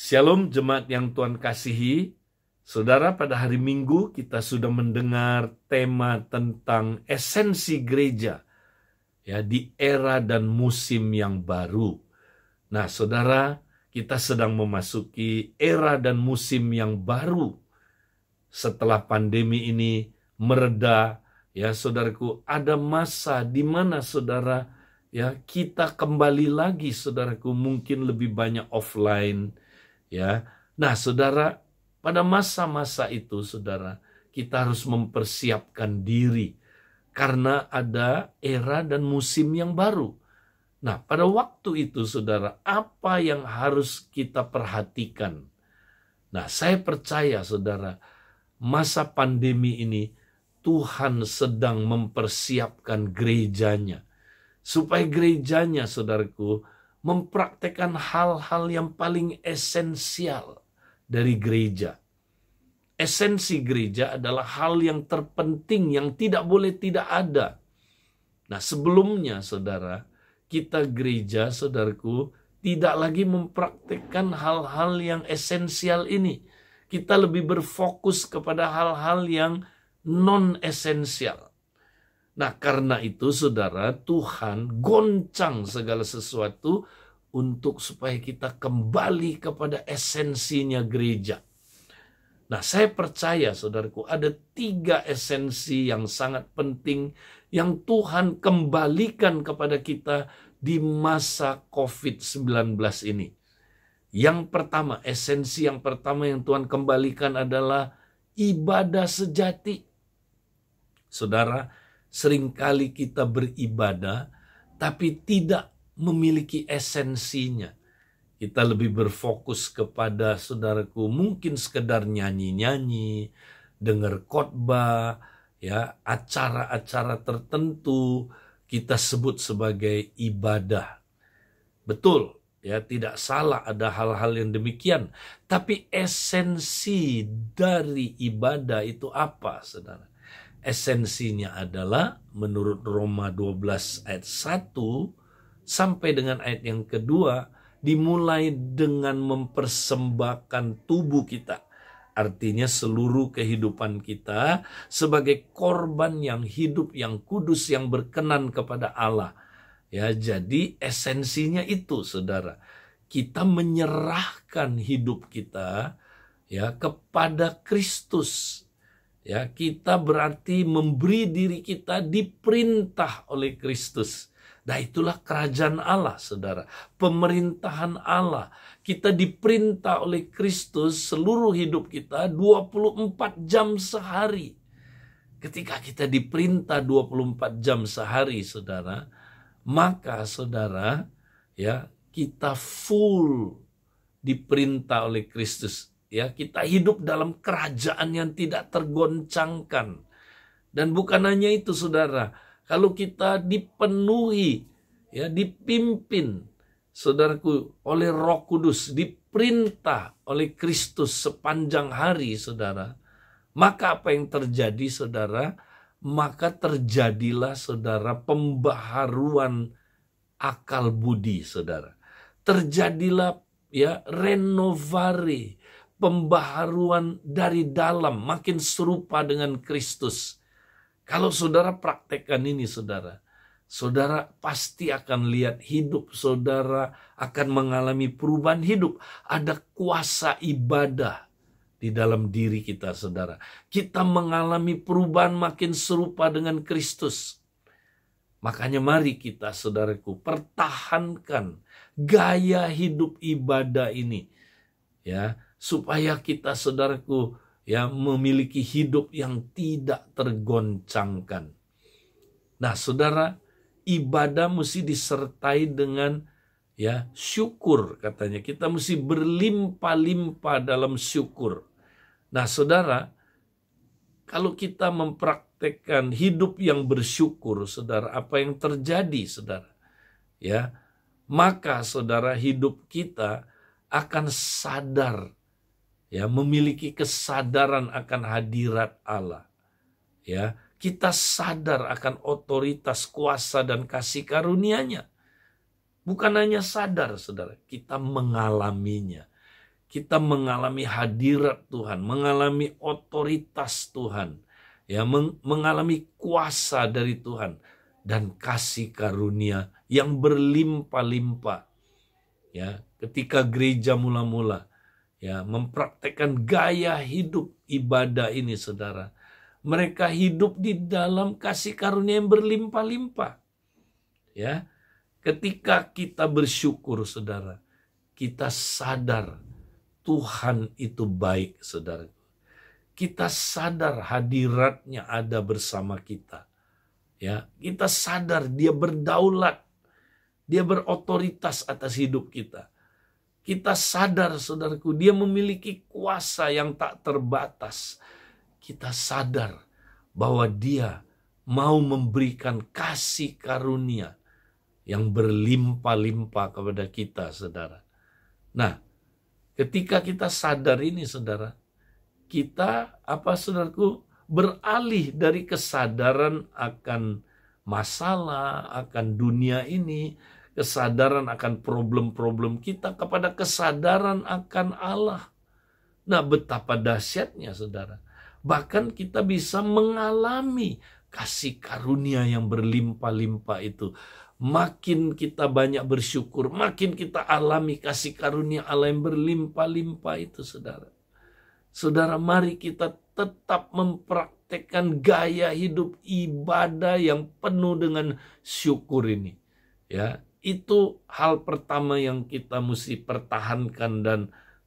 Shalom jemaat yang Tuhan kasihi. Saudara, pada hari Minggu kita sudah mendengar tema tentang esensi gereja ya di era dan musim yang baru. Nah, saudara, kita sedang memasuki era dan musim yang baru. Setelah pandemi ini mereda, ya saudaraku, ada masa di mana saudara ya kita kembali lagi saudaraku mungkin lebih banyak offline ya. Nah, saudara, pada masa-masa itu saudara, kita harus mempersiapkan diri karena ada era dan musim yang baru. Nah, pada waktu itu saudara, apa yang harus kita perhatikan? Nah, saya percaya saudara, masa pandemi ini Tuhan sedang mempersiapkan gerejanya. Supaya gerejanya, saudaraku, mempraktekkan hal-hal yang paling esensial dari gereja. Esensi gereja adalah hal yang terpenting yang tidak boleh tidak ada. Nah, sebelumnya, saudara, kita gereja, saudaraku, tidak lagi mempraktekkan hal-hal yang esensial ini. Kita lebih berfokus kepada hal-hal yang non-esensial. Nah, karena itu saudara, Tuhan goncang segala sesuatu untuk supaya kita kembali kepada esensinya gereja. Nah, saya percaya saudaraku, ada 3 esensi yang sangat penting yang Tuhan kembalikan kepada kita di masa COVID-19 ini. Yang pertama, esensi yang pertama yang Tuhan kembalikan adalah ibadah sejati. Saudara, seringkali kita beribadah, tapi tidak memiliki esensinya. Kita lebih berfokus kepada, saudaraku, mungkin sekedar nyanyi-nyanyi, dengar khotbah, ya, acara-acara tertentu kita sebut sebagai ibadah. Betul, ya, tidak salah ada hal-hal yang demikian. Tapi esensi dari ibadah itu apa, saudara? Esensinya adalah menurut Roma 12 ayat 1 sampai dengan ayat yang kedua, dimulai dengan mempersembahkan tubuh kita. Artinya seluruh kehidupan kita sebagai korban yang hidup, yang kudus, yang berkenan kepada Allah. Ya, jadi esensinya itu, saudara. Kita menyerahkan hidup kita ya kepada Kristus. Ya, kita berarti memberi diri kita diperintah oleh Kristus. Nah, itulah kerajaan Allah, saudara. Pemerintahan Allah. Kita diperintah oleh Kristus seluruh hidup kita 24 jam sehari. Ketika kita diperintah 24 jam sehari, saudara, maka saudara, ya, kita full diperintah oleh Kristus. Ya, kita hidup dalam kerajaan yang tidak tergoncangkan. Dan bukan hanya itu, saudara. Kalau kita dipenuhi, ya, dipimpin, saudaraku, oleh Roh Kudus, diperintah oleh Kristus sepanjang hari, saudara. Maka apa yang terjadi, saudara? Maka terjadilah, saudara, pembaharuan akal budi, saudara. Terjadilah, ya, renovare, pembaharuan dari dalam, makin serupa dengan Kristus. Kalau saudara praktekkan ini, saudara, saudara pasti akan lihat hidup saudara akan mengalami perubahan hidup. Ada kuasa ibadah di dalam diri kita, saudara. Kita mengalami perubahan makin serupa dengan Kristus. Makanya mari kita, saudaraku, pertahankan gaya hidup ibadah ini. Ya, supaya kita, saudaraku, ya, memiliki hidup yang tidak tergoncangkan. Nah, saudara, ibadah mesti disertai dengan, ya, syukur, katanya. Kita mesti berlimpah-limpah dalam syukur. Nah, saudara, kalau kita mempraktekkan hidup yang bersyukur, saudara, apa yang terjadi, saudara? Ya, maka saudara, hidup kita akan sadar, ya, memiliki kesadaran akan hadirat Allah. Ya, kita sadar akan otoritas, kuasa, dan kasih karunia-Nya. Bukan hanya sadar, saudara, kita mengalaminya. kita mengalami hadirat Tuhan, mengalami otoritas Tuhan, ya, mengalami kuasa dari Tuhan dan kasih karunia yang berlimpah-limpah. Ya, ketika gereja mula-mula ya mempraktekkan gaya hidup ibadah ini, saudara, mereka hidup di dalam kasih karunia yang berlimpah-limpah. Ya, ketika kita bersyukur, saudara, kita sadar Tuhan itu baik, saudara. Kita sadar hadiratnya ada bersama kita. Ya, kita sadar dia berdaulat, dia berotoritas atas hidup kita. Kita sadar, saudaraku, dia memiliki kuasa yang tak terbatas. Kita sadar bahwa dia mau memberikan kasih karunia yang berlimpah-limpah kepada kita, saudara. Nah, ketika kita sadar ini, saudara, kita, saudaraku, beralih dari kesadaran akan masalah, akan dunia ini, kesadaran akan problem-problem kita, kepada kesadaran akan Allah. Nah, betapa dahsyatnya, saudara. Bahkan kita bisa mengalami kasih karunia yang berlimpah-limpah itu. Makin kita banyak bersyukur, makin kita alami kasih karunia Allah yang berlimpah-limpah itu, saudara. Saudara, mari kita tetap mempraktekkan gaya hidup ibadah yang penuh dengan syukur ini. Ya, itu hal pertama yang kita mesti pertahankan dan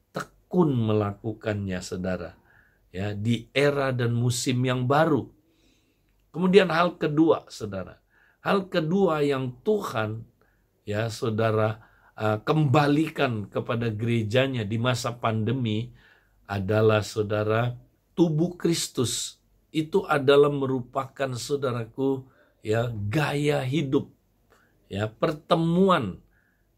tekun melakukannya, saudara. Ya, di era dan musim yang baru. Kemudian hal kedua, saudara. Hal kedua yang Tuhan, ya saudara, kembalikan kepada gerejanya di masa pandemi adalah, saudara, tubuh Kristus. Itu adalah merupakan, saudaraku, ya, gaya hidup, ya, pertemuan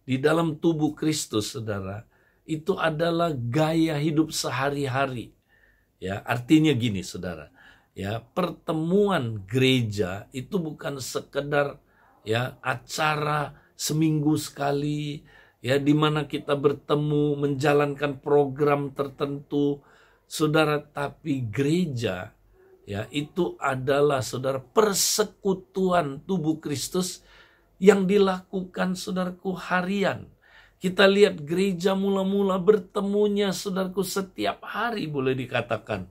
di dalam tubuh Kristus, saudara. Itu adalah gaya hidup sehari-hari. Ya, artinya gini, saudara. Ya, pertemuan gereja itu bukan sekedar ya acara seminggu sekali, ya, di mana kita bertemu menjalankan program tertentu, saudara. Tapi gereja, ya, itu adalah, saudara, persekutuan tubuh Kristus yang dilakukan, saudaraku, harian. Kita lihat gereja mula-mula bertemunya, saudaraku, setiap hari boleh dikatakan.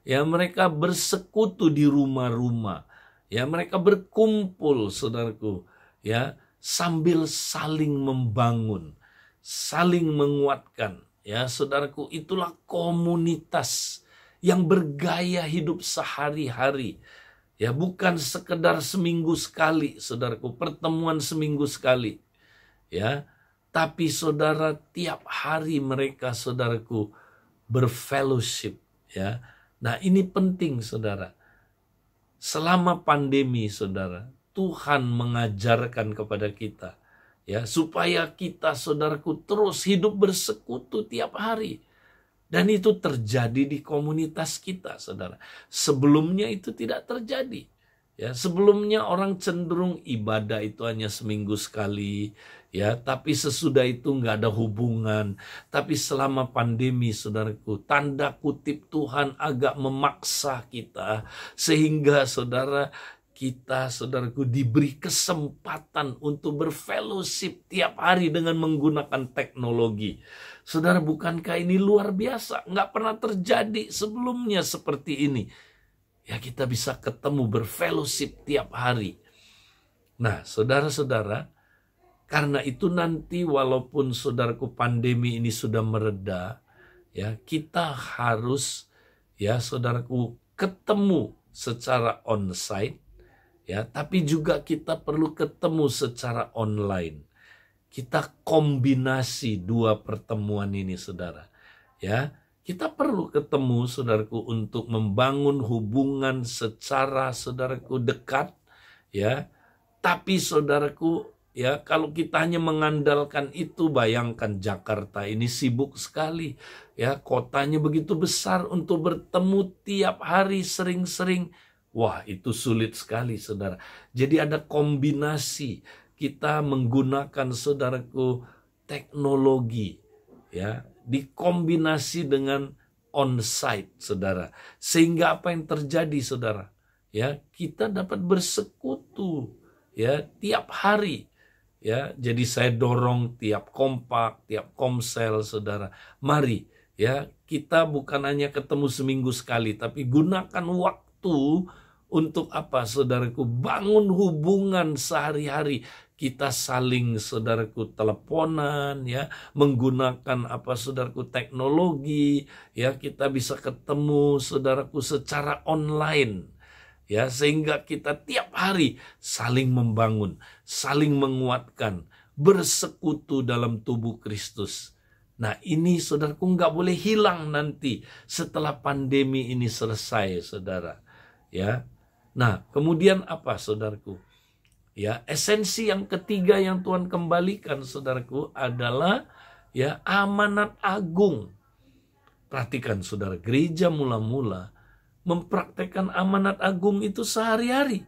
Ya, mereka bersekutu di rumah-rumah. Ya, mereka berkumpul, saudaraku, ya, sambil saling membangun, saling menguatkan. Ya, saudaraku, itulah komunitas yang bergaya hidup sehari-hari. Ya, bukan sekedar seminggu sekali, saudaraku, pertemuan seminggu sekali. Ya, tapi saudara, tiap hari mereka, saudaraku, berfellowship, ya. Nah, ini penting, saudara. Selama pandemi, saudara, Tuhan mengajarkan kepada kita, ya, supaya kita, saudaraku, terus hidup bersekutu tiap hari. Dan itu terjadi di komunitas kita, saudara. Sebelumnya itu tidak terjadi. Ya, sebelumnya orang cenderung ibadah itu hanya seminggu sekali, ya, tapi sesudah itu nggak ada hubungan. Tapi selama pandemi, saudaraku, tanda kutip Tuhan agak memaksa kita, sehingga, saudara, kita, saudaraku, diberi kesempatan untuk berfellowship tiap hari dengan menggunakan teknologi. Saudara, bukankah ini luar biasa? Nggak pernah terjadi sebelumnya seperti ini. Ya, kita bisa ketemu, berfellowship tiap hari. Nah, saudara-saudara, karena itu nanti walaupun, saudaraku, pandemi ini sudah mereda, ya, kita harus, ya, saudaraku, ketemu secara onsite, ya, tapi juga kita perlu ketemu secara online. Kita kombinasi dua pertemuan ini, saudara. Ya, kita perlu ketemu, saudaraku, untuk membangun hubungan secara, saudaraku, dekat, ya. Tapi, saudaraku, ya, kalau kita hanya mengandalkan itu, bayangkan Jakarta ini sibuk sekali, ya, kotanya begitu besar, untuk bertemu tiap hari sering-sering. Wah, itu sulit sekali, saudara. Jadi ada kombinasi, kita menggunakan, saudaraku, teknologi, ya. dikombinasi dengan on-site, saudara. Sehingga apa yang terjadi, saudara? Ya, kita dapat bersekutu ya tiap hari. Ya, jadi saya dorong tiap kompak, tiap komsel, saudara. Mari ya, kita bukan hanya ketemu seminggu sekali, tapi gunakan waktu untuk apa, saudaraku? Bangun hubungan sehari-hari. Kita saling, saudaraku, teleponan ya, menggunakan apa, saudaraku, teknologi ya, kita bisa ketemu, saudaraku, secara online ya, sehingga kita tiap hari saling membangun, saling menguatkan, bersekutu dalam tubuh Kristus. Nah, ini saudaraku nggak boleh hilang nanti setelah pandemi ini selesai, saudara ya. Nah, kemudian apa, saudaraku? Ya, esensi yang ketiga yang Tuhan kembalikan, saudaraku, adalah ya amanat agung. Perhatikan, saudara, gereja mula-mula mempraktekkan amanat agung itu sehari-hari.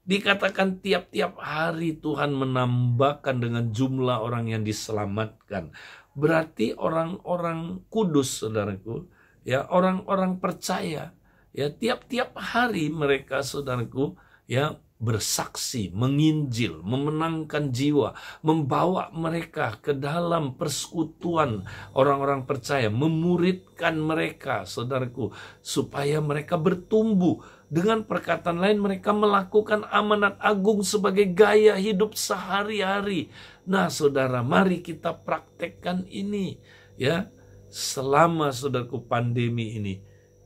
Dikatakan tiap-tiap hari Tuhan menambahkan dengan jumlah orang yang diselamatkan. Berarti orang-orang kudus, saudaraku, ya orang-orang percaya, ya tiap-tiap hari mereka, saudaraku, ya bersaksi, menginjil, memenangkan jiwa, membawa mereka ke dalam persekutuan orang-orang percaya, memuridkan mereka, saudaraku, supaya mereka bertumbuh. Dengan perkataan lain, mereka melakukan amanat agung sebagai gaya hidup sehari-hari. Nah, saudara, mari kita praktekkan ini ya selama, saudaraku, pandemi ini.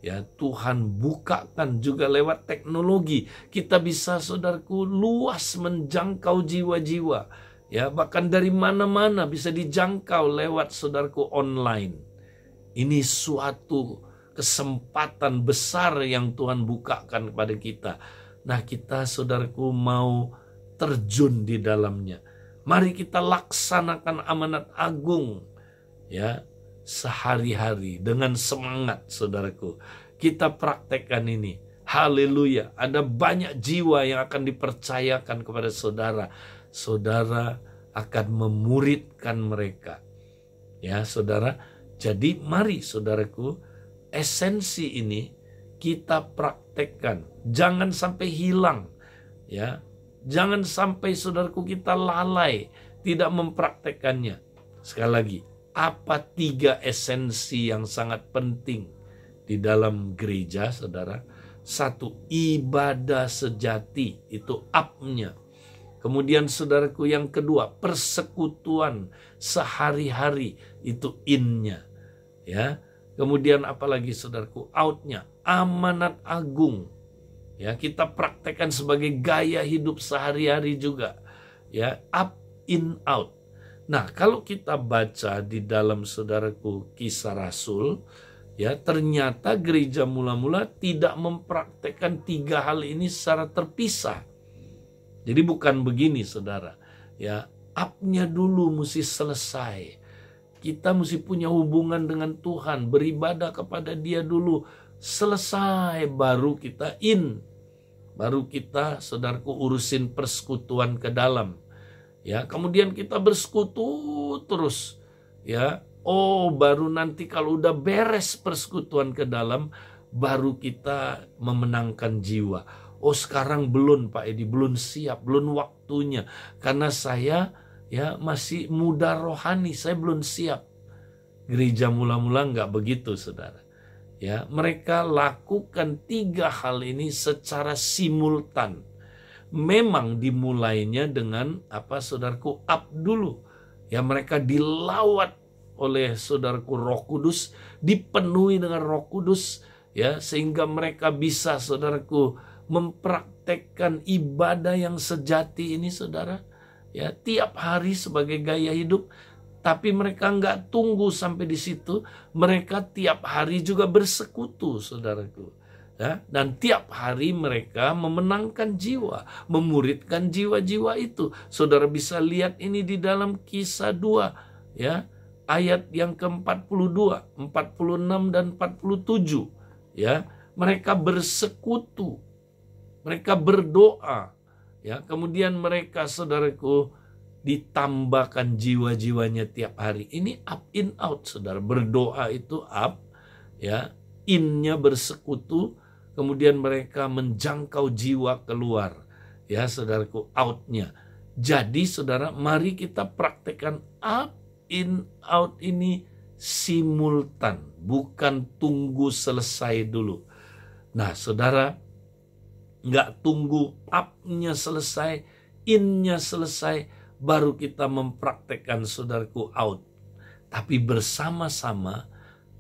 Ya, Tuhan bukakan juga lewat teknologi. Kita bisa, saudaraku, luas menjangkau jiwa-jiwa. Ya, bahkan dari mana-mana bisa dijangkau lewat, saudaraku, online. Ini suatu kesempatan besar yang Tuhan bukakan kepada kita. Nah, kita, saudaraku, mau terjun di dalamnya. Mari kita laksanakan amanat agung ya sehari-hari dengan semangat, saudaraku. Kita praktekkan ini. Haleluya. Ada banyak jiwa yang akan dipercayakan kepada saudara. Saudara akan memuridkan mereka. Ya, saudara. Jadi mari, saudaraku, esensi ini kita praktekkan. Jangan sampai hilang. Ya. Jangan sampai, saudaraku, kita lalai tidak mempraktekkannya. Sekali lagi, apa 3 esensi yang sangat penting di dalam gereja, saudara? 1, ibadah sejati, itu up-nya. Kemudian, saudaraku, yang kedua, persekutuan sehari-hari, itu in-nya. Ya. Kemudian apalagi, saudaraku, out-nya, amanat agung. Ya, kita praktekkan sebagai gaya hidup sehari-hari juga. Ya, up, in, out. Nah, kalau kita baca di dalam, saudaraku, Kisah Rasul, ya ternyata gereja mula-mula tidak mempraktekkan 3 hal ini secara terpisah. Jadi bukan begini, saudara. Ya, up-nya dulu mesti selesai. Kita mesti punya hubungan dengan Tuhan, beribadah kepada Dia dulu. Selesai, baru kita in. Baru kita, saudaraku, urusin persekutuan ke dalam. Ya, kemudian kita bersekutu terus. Ya, baru nanti kalau udah beres persekutuan ke dalam, baru kita memenangkan jiwa. Sekarang belum, Pak Edi, belum siap, belum waktunya. Karena saya ya masih muda rohani, saya belum siap. Gereja mula-mula nggak begitu, saudara. Ya, mereka lakukan 3 hal ini secara simultan. Memang dimulainya dengan apa, saudaraku, up dulu. Ya, mereka dilawat oleh, saudaraku, Roh Kudus, dipenuhi dengan Roh Kudus, ya, sehingga mereka bisa, saudaraku, mempraktekkan ibadah yang sejati ini, saudara. Ya, tiap hari sebagai gaya hidup. Tapi mereka nggak tunggu sampai di situ. Mereka tiap hari juga bersekutu, saudaraku. Ya, dan tiap hari mereka memenangkan jiwa, memuridkan jiwa-jiwa itu. Saudara bisa lihat ini di dalam Kisah 2, ya, ayat yang ke-42, 46 dan 47. Ya, mereka bersekutu, mereka berdoa, ya, kemudian mereka, saudaraku, ditambahkan jiwa-jiwanya tiap hari. Ini up in out, saudara. Berdoa itu up, ya, in-nya bersekutu, kemudian mereka menjangkau jiwa keluar, ya saudaraku, out-nya. Jadi saudara, mari kita praktekkan up in out ini simultan, bukan tunggu selesai dulu. Nah saudara, nggak tunggu up-nya selesai, in-nya selesai, baru kita mempraktekkan saudaraku out. Tapi bersama-sama,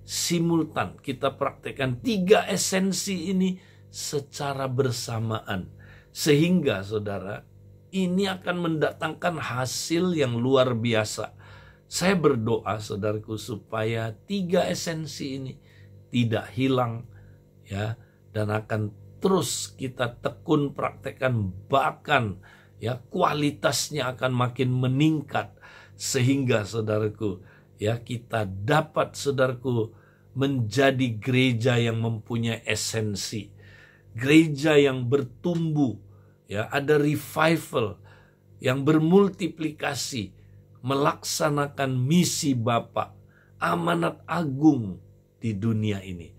simultan, kita praktekkan 3 esensi ini secara bersamaan. Sehingga saudara, ini akan mendatangkan hasil yang luar biasa. Saya berdoa saudaraku supaya 3 esensi ini tidak hilang, ya, dan akan terus kita tekun praktekkan, bahkan ya kualitasnya akan makin meningkat, sehingga saudaraku, ya, kita dapat saudaraku menjadi gereja yang mempunyai esensi, gereja yang bertumbuh, ya, ada revival yang bermultiplikasi, melaksanakan misi Bapa, amanat agung di dunia ini.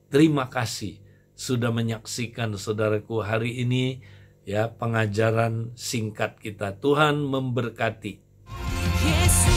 Terima kasih sudah menyaksikan saudaraku hari ini, ya, pengajaran singkat kita. Tuhan memberkati. Yesus.